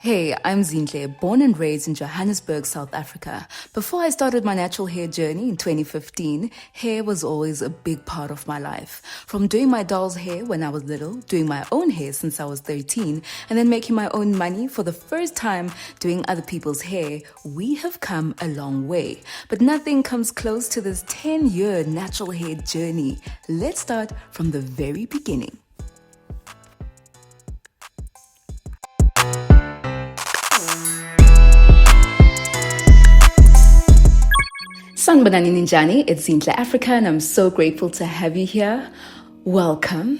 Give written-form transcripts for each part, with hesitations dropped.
Hey, I'm Zinhle, born and raised in Johannesburg, South Africa. Before I started my natural hair journey in 2015, hair was always a big part of my life. From doing my doll's hair when I was little, doing my own hair since I was 13, and then making my own money for the first time doing other people's hair, we have come a long way. But nothing comes close to this 10-year natural hair journey. Let's start from the very beginning. Sanibonani ninjani, it's Zinhle Africa and I'm so grateful to have you here. Welcome.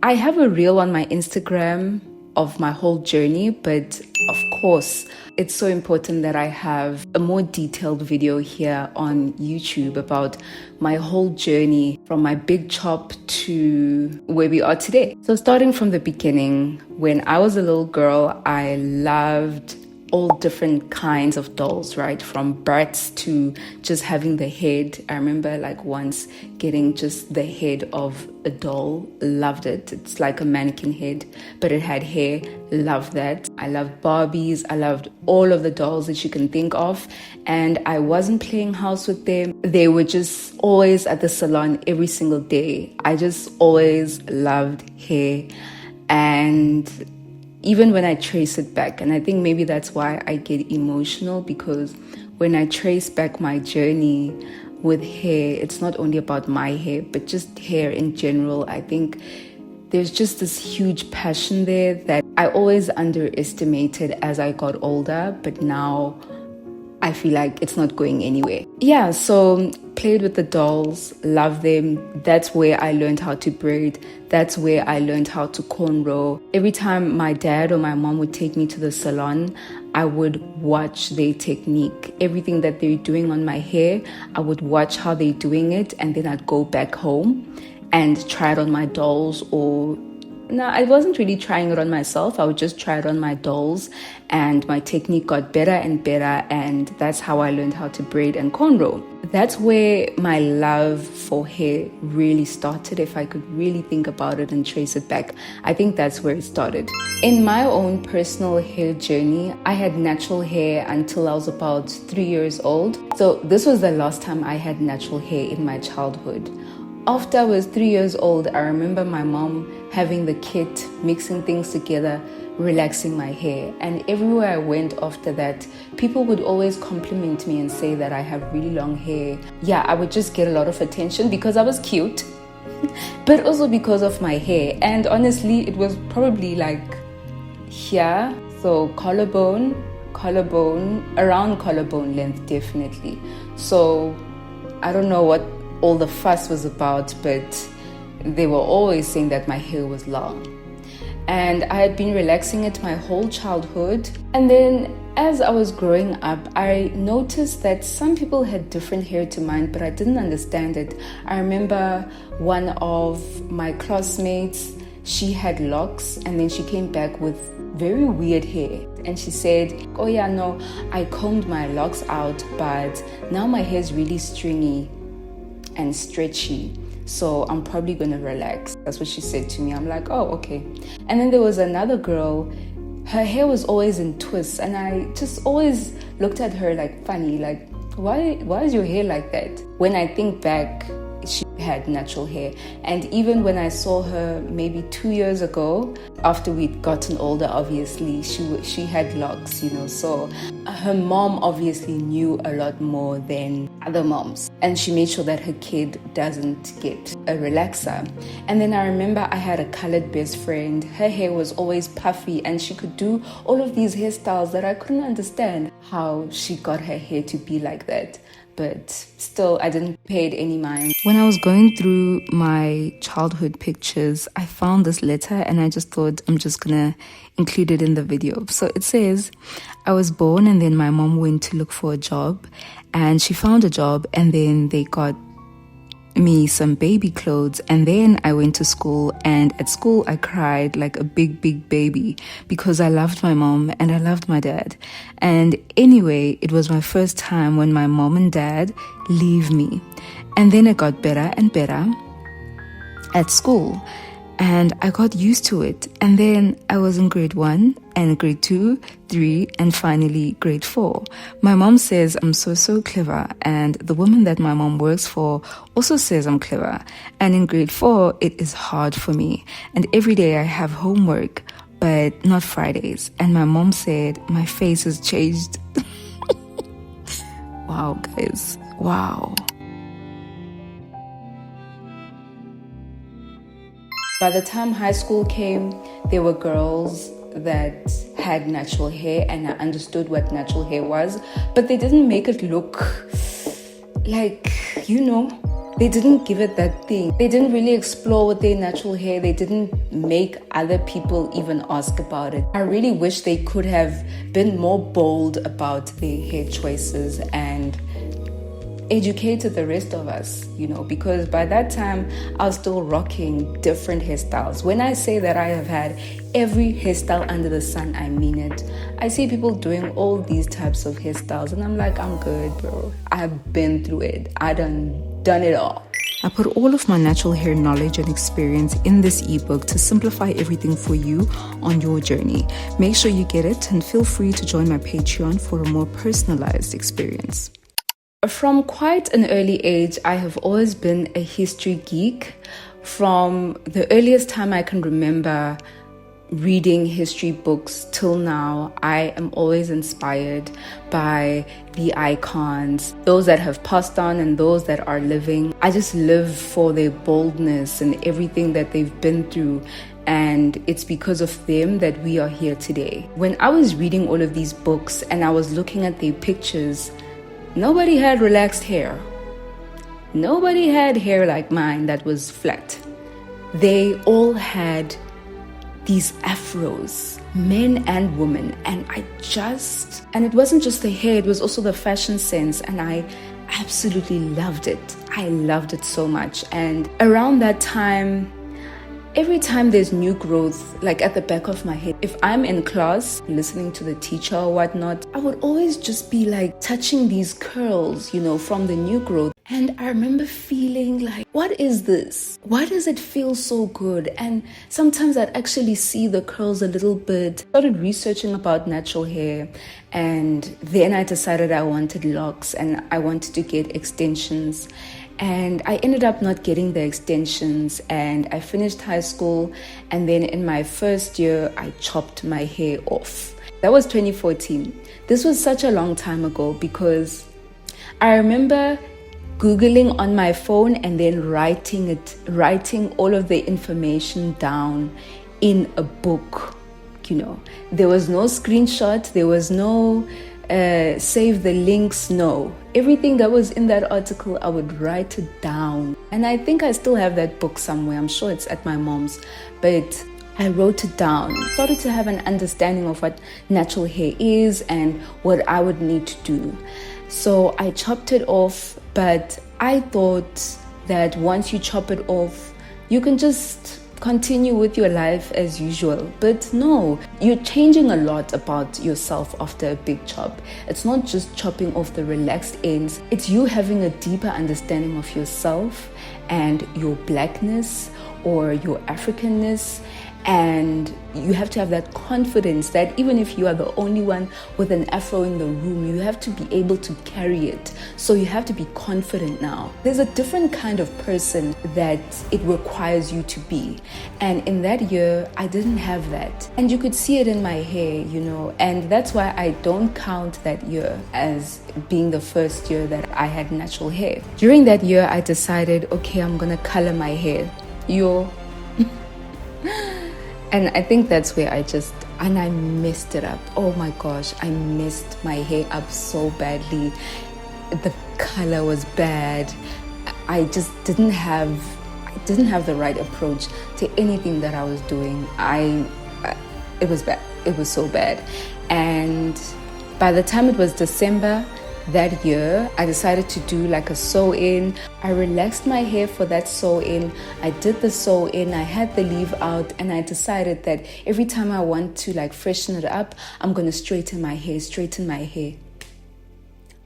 I have a reel on my Instagram of my whole journey, but of course, it's so important that I have a more detailed video here on YouTube about my whole journey from my big chop to where we are today. So starting from the beginning, when I was a little girl, I loved all different kinds of dolls, right? From brats to just having the head. I remember like once getting just the head of a doll. Loved it. It's like a mannequin head, but it had hair. Loved that. I loved Barbies. I loved all of the dolls that you can think of. And I wasn't playing house with them. They were just always at the salon every single day. I just always loved hair. And even when I trace it back, and I think maybe that's why I get emotional, because when I trace back my journey with hair, it's not only about my hair, but just hair in general. I think there's just this huge passion there that I always underestimated as I got older, but now I feel like it's not going anywhere. Yeah, so played with the dolls, love them. That's where I learned how to braid. That's where I learned how to cornrow. Every time my dad or my mom would take me to the salon, I would watch their technique. Everything that they're doing on my hair, I would watch how they're doing it, and then I'd go back home and try it on my dolls. Or no, I wasn't really trying it on myself. I would just try it on my dolls, and my technique got better and better, and that's how I learned how to braid and cornrow. That's where my love for hair really started. If I could really think about it and trace it back, I think that's where it started. In my own personal hair journey, I had natural hair until I was about 3 years old. So this was the last time I had natural hair in my childhood. After I was 3 years old, I remember my mom having the kit, mixing things together, relaxing my hair. And everywhere I went after that, people would always compliment me and say that I have really long hair. Yeah, I would just get a lot of attention because I was cute, but also because of my hair. And honestly, it was probably like here, so collarbone, around collarbone length, definitely. So I don't know what all the fuss was about, but they were always saying that my hair was long. And I had been relaxing it my whole childhood. And then as I was growing up, I noticed that some people had different hair to mine, but I didn't understand it. I remember one of my classmates, she had locks, and then she came back with very weird hair. And she said, oh yeah, no, I combed my locks out, but now my hair is really stringy and stretchy, so I'm probably gonna relax. That's what she said to me. I'm like, oh, okay. And then there was another girl, her hair was always in twists, and I just always looked at her like funny, like, why is your hair like that? When I think back, she had natural hair. And even when I saw her maybe 2 years ago, after we'd gotten older, obviously she had locks, so her mom obviously knew a lot more than other moms, and she made sure that her kid doesn't get a relaxer. And then I remember I had a colored best friend. Her hair was always puffy, and she could do all of these hairstyles that I couldn't understand how she got her hair to be like that. But still, I didn't pay it any mind. When I was going through my childhood pictures, I found this letter and I just thought I'm just gonna include it in the video. So it says, I was born and then my mom went to look for a job, and she found a job, and then they got me some baby clothes, and then I went to school, and at school I cried like a big baby because I loved my mom and I loved my dad. And anyway, it was my first time when my mom and dad leave me, and then it got better and better at school. And I got used to it. And then I was in grade 1 and grade 2, 3, and finally grade 4. My mom says I'm so clever. And the woman that my mom works for also says I'm clever. And in grade 4, it is hard for me. And every day I have homework, but not Fridays. And my mom said my face has changed. Wow, guys. Wow. By the time high school came, there were girls that had natural hair, and I understood what natural hair was, but they didn't make it look like, they didn't give it that thing. They didn't really explore with their natural hair. They didn't make other people even ask about it. I really wish they could have been more bold about their hair choices and educated the rest of us, because by that time I was still rocking different hairstyles. When I say that I have had every hairstyle under the sun, I mean it. I see people doing all these types of hairstyles and I'm like, I'm good, bro. I've been through it. I done it all. I put all of my natural hair knowledge and experience in this ebook to simplify everything for you on your journey. Make sure you get it and feel free to join my Patreon for a more personalized experience. From quite an early age, I have always been a history geek. From the earliest time I can remember reading history books till now, I am always inspired by the icons, those that have passed on and those that are living. I just live for their boldness and everything that they've been through. And it's because of them that we are here today. When I was reading all of these books and I was looking at their pictures, nobody had relaxed hair. Nobody had hair like mine that was flat. They all had these afros, men and women. And it wasn't just the hair, it was also the fashion sense. And I absolutely loved it. I loved it so much. And around that time, every time there's new growth, like at the back of my head, if I'm in class listening to the teacher or whatnot, I would always just be like touching these curls, from the new growth. And I remember feeling like, what is this? Why does it feel so good? And sometimes I'd actually see the curls a little bit. Started researching about natural hair, and then I decided I wanted locks and I wanted to get extensions. And I ended up not getting the extensions, and I finished high school, and then in my first year, I chopped my hair off. That was 2014. This was such a long time ago because I remember Googling on my phone and then writing all of the information down in a book. There was no screenshot, there was no save the links, no. Everything that was in that article, I would write it down. And I think I still have that book somewhere. I'm sure it's at my mom's, but I wrote it down. Started to have an understanding of what natural hair is and what I would need to do. So I chopped it off, but I thought that once you chop it off, you can just continue with your life as usual. But no, you're changing a lot about yourself after a big chop. It's not just chopping off the relaxed ends, it's you having a deeper understanding of yourself and your blackness or your Africanness. And you have to have that confidence that even if you are the only one with an afro in the room, you have to be able to carry it. So you have to be confident now. There's a different kind of person that it requires you to be. And in that year, I didn't have that. And you could see it in my hair, and that's why I don't count that year as being the first year that I had natural hair. During that year, I decided, okay, I'm gonna color my hair. And I think that's where I messed it up. Oh my gosh, I messed my hair up so badly. The color was bad. I just didn't have the right approach to anything that I was doing. It was bad. It was so bad. And by the time it was December that year, I decided to do like a sew-in. I relaxed my hair for that sew-in. I did the sew-in, I had the leave out, and I decided that every time I want to like freshen it up, I'm gonna straighten my hair.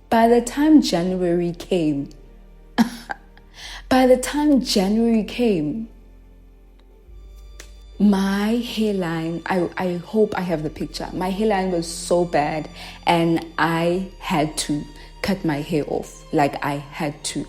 By the time January came, My hairline, I hope I have the picture. My hairline was so bad and I had to cut my hair off. Like I had to.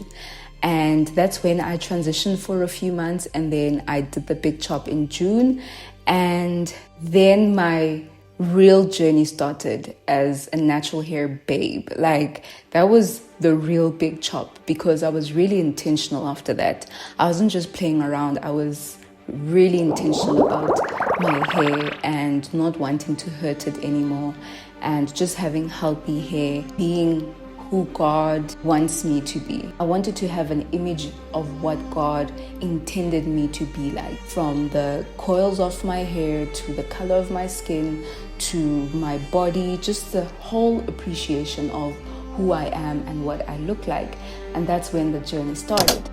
And that's when I transitioned for a few months, and then I did the big chop in June. And then my real journey started as a natural hair babe. Like that was the real big chop, because I was really intentional after that. I wasn't just playing around. I was really intentional about my hair and not wanting to hurt it anymore, and just having healthy hair, being who God wants me to be. I wanted to have an image of what God intended me to be like, from the coils of my hair to the color of my skin to my body, just the whole appreciation of who I am and what I look like. And that's when the journey started.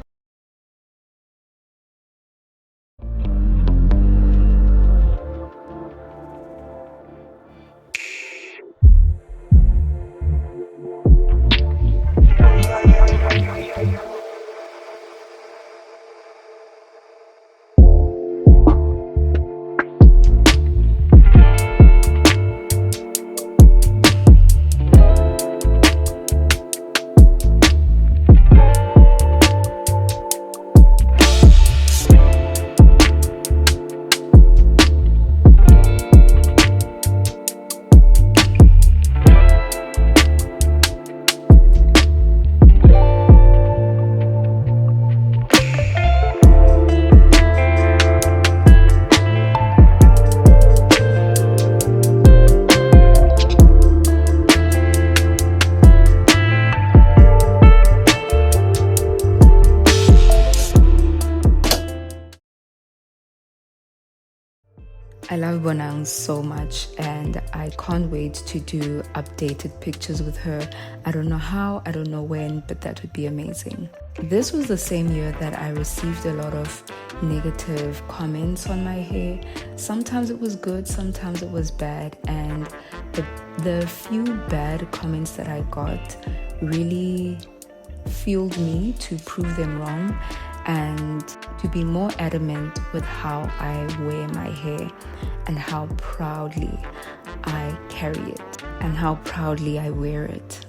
I love Bonang so much, and I can't wait to do updated pictures with her. I don't know how, I don't know when, but that would be amazing. This was the same year that I received a lot of negative comments on my hair. Sometimes it was good, sometimes it was bad, and the few bad comments that I got really fueled me to prove them wrong and to be more adamant with how I wear my hair and how proudly I carry it and how proudly I wear it.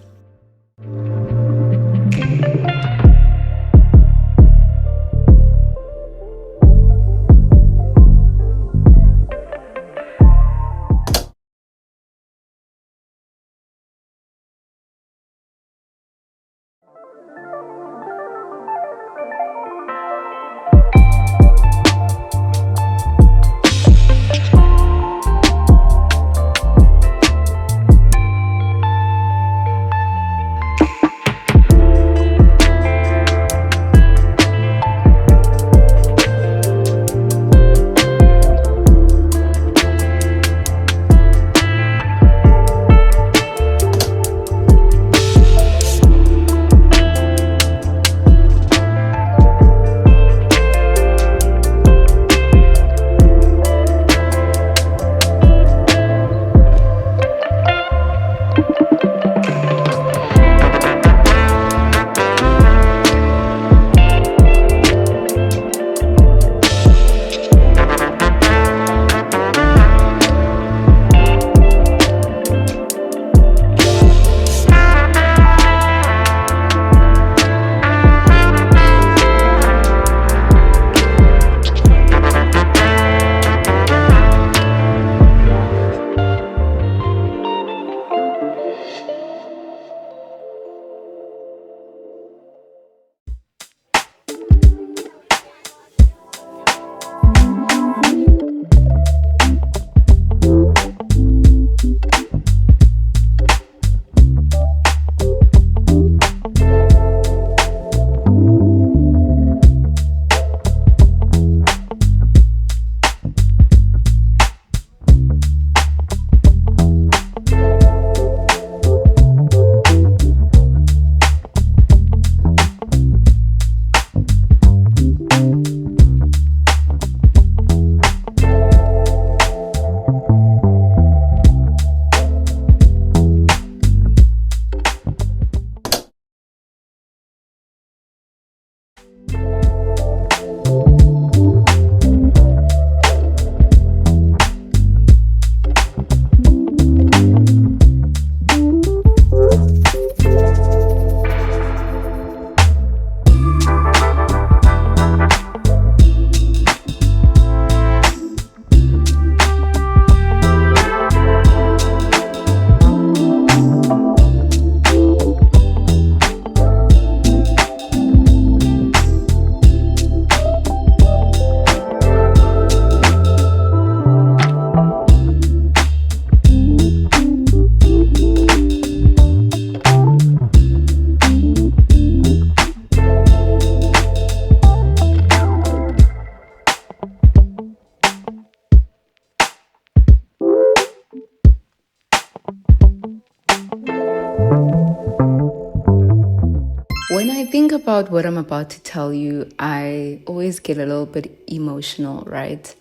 think about what I'm about to tell you, I always get a little bit emotional, right?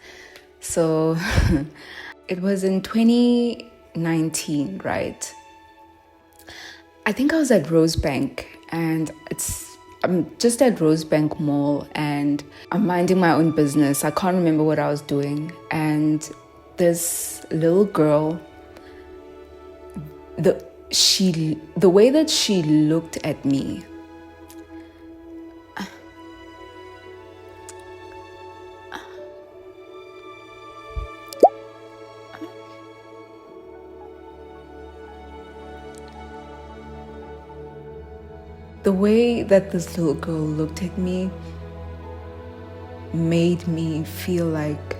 So it was in 2019, right? I think I was at Rosebank, and I'm just at Rosebank Mall, and I'm minding my own business. I can't remember what I was doing, and this little girl, the way that she looked at me, the way that this little girl looked at me made me feel like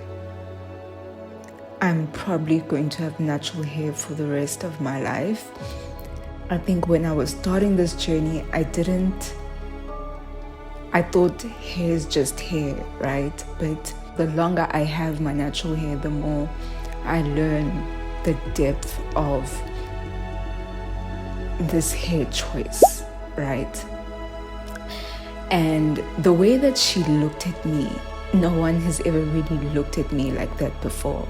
I'm probably going to have natural hair for the rest of my life. I think when I was starting this journey, I thought hair is just hair, right? But the longer I have my natural hair, the more I learn the depth of this hair choice, right? And the way that she looked at me, no one has ever really looked at me like that before.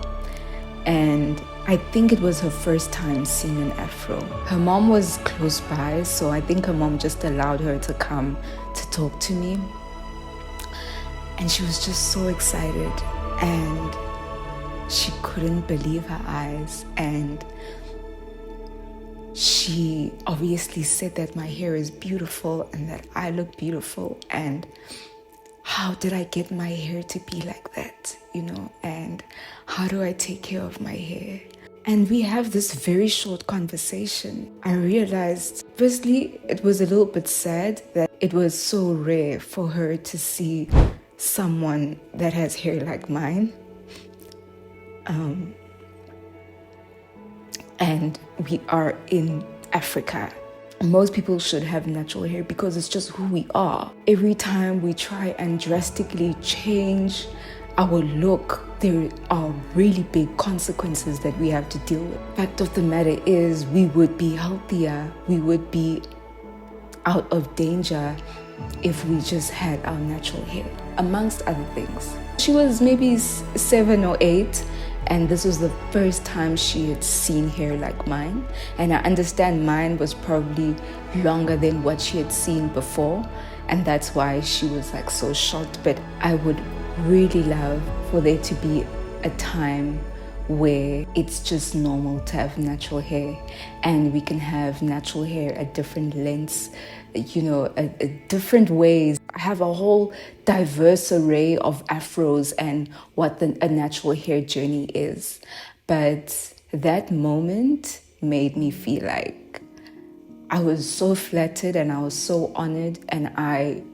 And I think it was her first time seeing an afro. Her mom was close by, so I think her mom just allowed her to come to talk to me. And she was just so excited, and she couldn't believe her eyes. And she obviously said that my hair is beautiful and that I look beautiful, and how did I get my hair to be like that, and how do I take care of my hair? And we have this very short conversation. I realized, firstly, it was a little bit sad that it was so rare for her to see someone that has hair like mine. And we are in Africa. Most people should have natural hair because it's just who we are. Every time we try and drastically change our look, there are really big consequences that we have to deal with. Fact of the matter is, we would be healthier, we would be out of danger if we just had our natural hair, amongst other things. She was maybe 7 or 8, and this was the first time she had seen hair like mine. And I understand mine was probably longer than what she had seen before, and that's why she was like so shocked. But I would really love for there to be a time where it's just normal to have natural hair, and we can have natural hair at different lengths, at different ways. I have a whole diverse array of afros and what a natural hair journey is. But that moment made me feel like I was so flattered and I was so honored, and I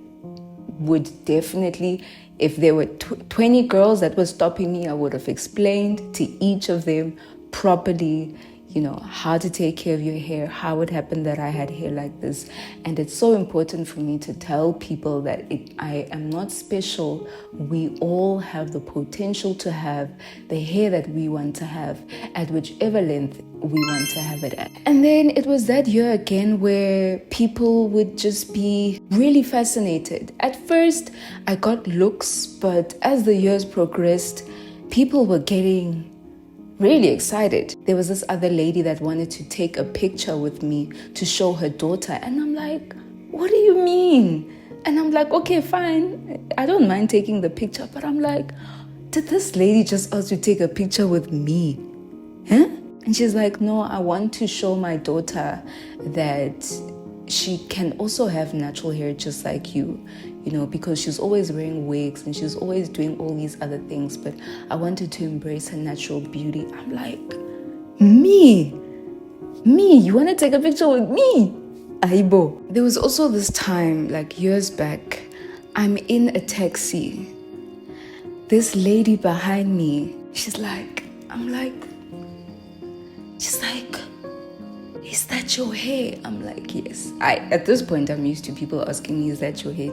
would definitely, if there were 20 girls that were stopping me, I would have explained to each of them properly, how to take care of your hair, how it happened that I had hair like this. And it's so important for me to tell people that I am not special. We all have the potential to have the hair that we want to have at whichever length we want to have it at. And then it was that year again where people would just be really fascinated. At first, I got looks, but as the years progressed, people were getting really excited. There was this other lady that wanted to take a picture with me to show her daughter, and I'm like, what do you mean? And I'm like, okay, fine, I don't mind taking the picture, but I'm like, did this lady just ask to take a picture with me? Huh? And she's like, no, I want to show my daughter that she can also have natural hair just like you, because she's always wearing wigs and she's always doing all these other things, but I wanted to embrace her natural beauty. I'm like, me, you want to take a picture with me? Aibo. There was also this time, like years back, I'm in a taxi. This lady behind me, she's like, is that your hair? I'm like, yes. At this point, I'm used to people asking me, is that your hair?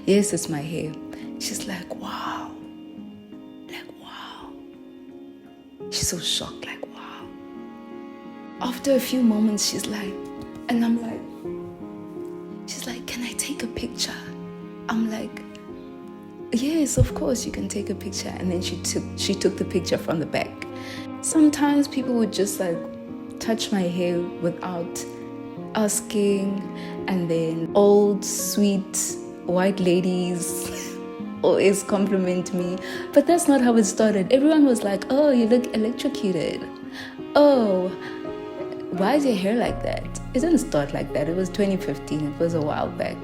Yes, it's my hair. She's like, wow. She's so shocked, like, wow. After a few moments, she's like, can I take take a picture. I'm like, yes, of course you can take a picture. And then she took the picture from the back. Sometimes people would just like touch my hair without asking, and then old sweet white ladies always compliment me. But that's not how it started. Everyone was like, oh, you look electrocuted. Oh, why is your hair like that? It didn't start like that. It was 2015. It was a while back.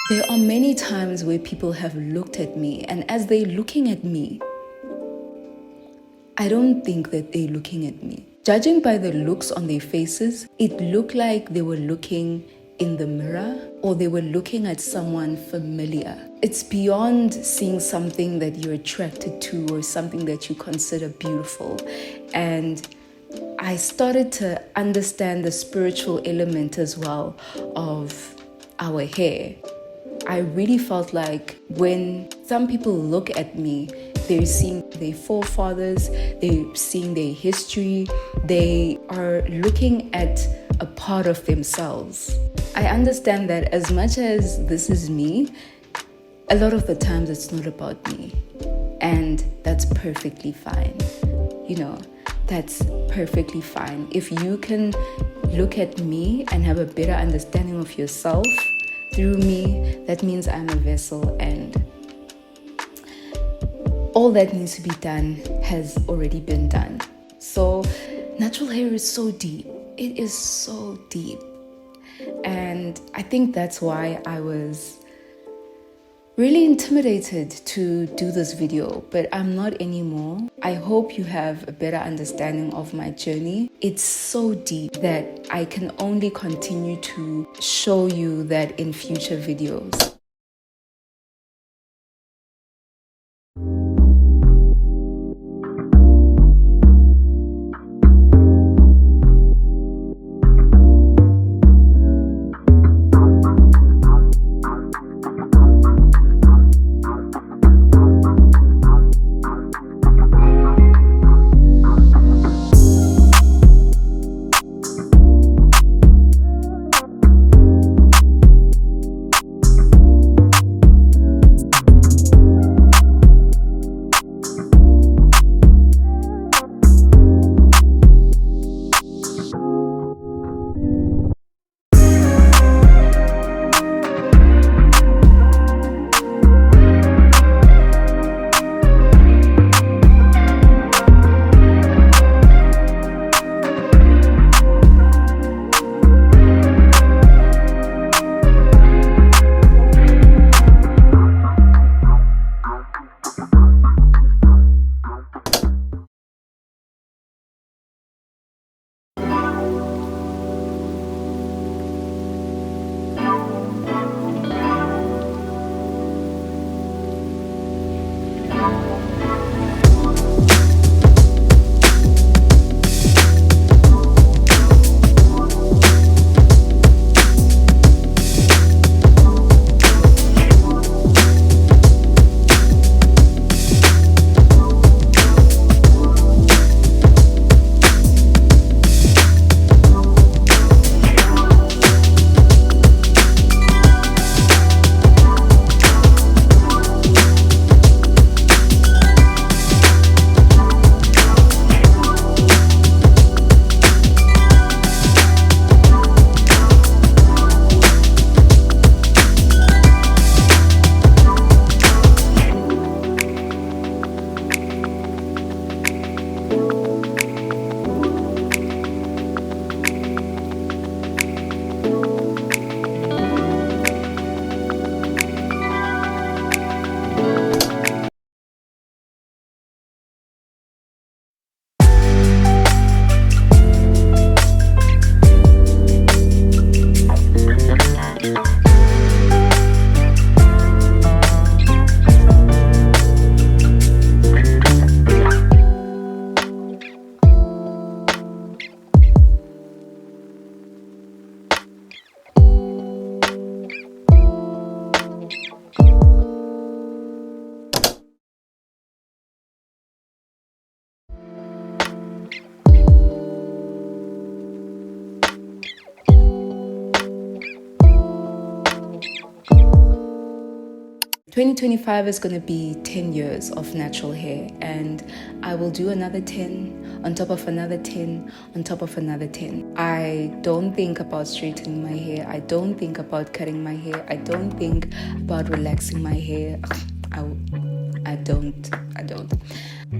There are many times where people have looked at me, and as they're looking at me, I don't think that they're looking at me. Judging by the looks on their faces, it looked like they were looking in the mirror or they were looking at someone familiar. It's beyond seeing something that you're attracted to or something that you consider beautiful. And I started to understand the spiritual element as well of our hair. I really felt like when some people look at me, they're seeing their forefathers, they're seeing their history, they are looking at a part of themselves. I understand that as much as this is me, a lot of the times it's not about me. And that's perfectly fine. You know, that's perfectly fine. If you can look at me and have a better understanding of yourself through me, that means I'm a vessel, and all that needs to be done has already been done. So natural hair is so deep. It is so deep. And I think that's why I was really intimidated to do this video, but I'm not anymore. I hope you have a better understanding of my journey. It's so deep that I can only continue to show you that in future videos. 2025 is going to be 10 years of natural hair, and I will do another 10 on top of another 10 on top of another 10. I don't think about straightening my hair. I don't think about cutting my hair. I don't think about relaxing my hair. I don't.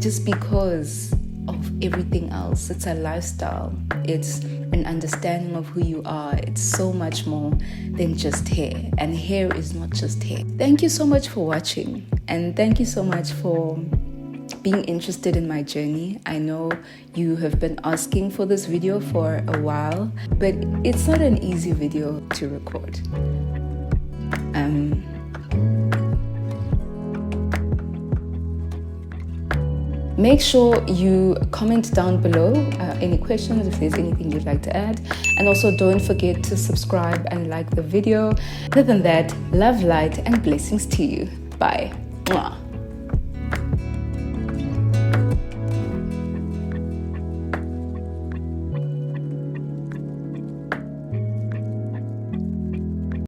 Just because of everything else. It's a lifestyle. It's an understanding of who you are. It's so much more than just hair. And hair is not just hair. Thank you so much for watching. And thank you so much for being interested in my journey. I know you have been asking for this video for a while, but it's not an easy video to record. Make sure you comment down below any questions, if there's anything you'd like to add. And also don't forget to subscribe and like the video. Other than that, love, light, and blessings to you. Bye. Mwah.